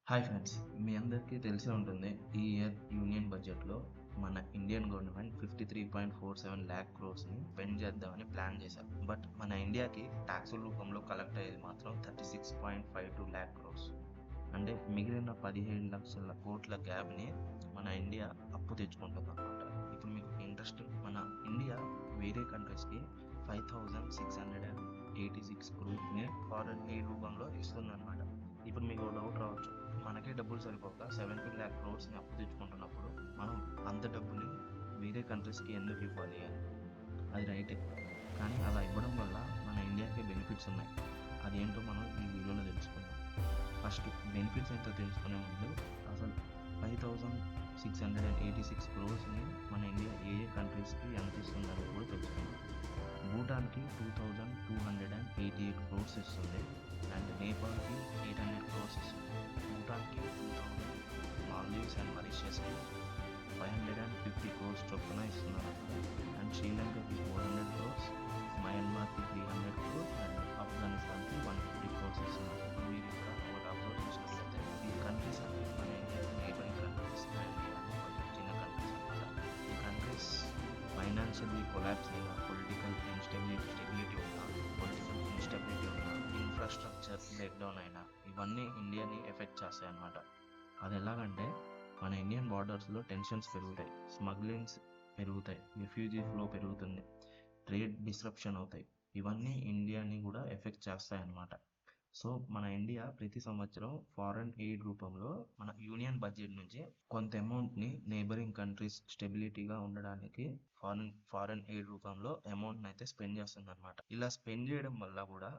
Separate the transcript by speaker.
Speaker 1: Hi friends, మీ అందరికీ తెలిసే ఉంటుంది. ఈ ఇయర్ యూనియన్ బడ్జెట్లో మన ఇండియన్ గవర్నమెంట్ 53.47 lakh క్రోర్స్ని స్పెండ్ చేద్దామని ప్లాన్ చేశారు. బట్ మన ఇండియాకి ట్యాక్సుల రూపంలో కలెక్ట్ అయ్యేది మాత్రం 36.52 lakh క్రోర్స్. అంటే మిగిలిన 17 లక్షల కోట్ల గ్యాప్ని మన ఇండియా అప్పు తెచ్చుకుంటుంది అనమాట. ఇప్పుడు మీకు ఇంట్రెస్ట్, మన ఇండియా వేరే కంట్రీస్కి 5686 క్రోర్స్ని ఫారెన్ ఎయిడ్ రూపంలో ఇస్తుందన్నమాట. ఇప్పుడు మీకు డౌట్ రావచ్చు, మనకే డబ్బులు సరిపోక 17 lakh క్రోర్స్ని అప్పు తెచ్చుకుంటున్నప్పుడు మనం అంత డబ్బుని వేరే కంట్రీస్కి ఎందుకు ఇవ్వాలి అని. అది రైటే, కానీ అలా ఇవ్వడం వల్ల మన ఇండియాకే బెనిఫిట్స్ ఉన్నాయి. అదేంటో మనం ఈ వీడియోలో తెలుసుకుందాం. ఫస్ట్ బెనిఫిట్స్ ఏంటో తెలుసుకునే ముందు అసలు 5686 క్రోర్స్ని మన ఇండియా ఏ ఏ కంట్రీస్కి ఎంత ఇస్తుందని కూడా తెలుసుకుందాం. భూటాన్కి 2288 క్రోర్స్ ఇస్తుంది, అండ్ నేపాల్కి 800 క్రోర్స్ ఇస్తుంది. భూటాన్కి 2000, మాల్దీవ్స్ అండ్ మారిషియస్కి 550 క్రోర్స్ చొప్పున ఇస్తున్నారు. అండ్ శ్రీలంకకి 400 క్రోర్స్, మయన్మార్కి 300 క్రోర్స్, అండ్ ఆఫ్ఘనిస్తాన్కి 150 క్రోర్స్ ఇస్తున్నారు. మీరు ఇక్కడ ఒకటి అబ్జర్వ్ చేసినట్లయితే ఈ కంట్రీస్ అన్ని మన ఇండియాకి నైబరింగ్ కంట్రీస్ అండ్ ఇవన్నీ కొంచెం చిన్న కంట్రీస్ అన్నమాట. ఈ కంట్రీస్ ఫైనాన్షియల్లీ కొలాప్స్ అయినా, పొలిటికల్ ఇన్స్టెబిలిటీ ఉన్నా, ఇన్ఫ్రాస్ట్రక్చర్ బ్రేక్ డౌన్ అయినా ఇవన్నీ ఇండియాని ఎఫెక్ట్ చేస్తాయి అన్నమాట. అది ఎలాగంటే మన ఇండియన్ బార్డర్స్లో టెన్షన్స్ పెరుగుతాయి, స్మగ్లింగ్స్ పెరుగుతాయి, రిఫ్యూజీ ఫ్లో పెరుగుతుంది, ట్రేడ్ డిస్రప్షన్ అవుతాయి. ఇవన్నీ ఇండియాని కూడా ఎఫెక్ట్ చేస్తాయి అన్నమాట. సో మన ఇండియా ప్రతి సంవత్సరం ఫారెన్ ఎయిడ్ రూపంలో మన యూనియన్ బడ్జెట్ నుంచి కొంత అమౌంట్ని నేబరింగ్ కంట్రీస్ స్టెబిలిటీగా ఉండడానికి ఫారెన్ ఎయిడ్ రూపంలో అమౌంట్ని అయితే స్పెండ్ చేస్తుంది అనమాట. ఇలా స్పెండ్ చేయడం వల్ల కూడా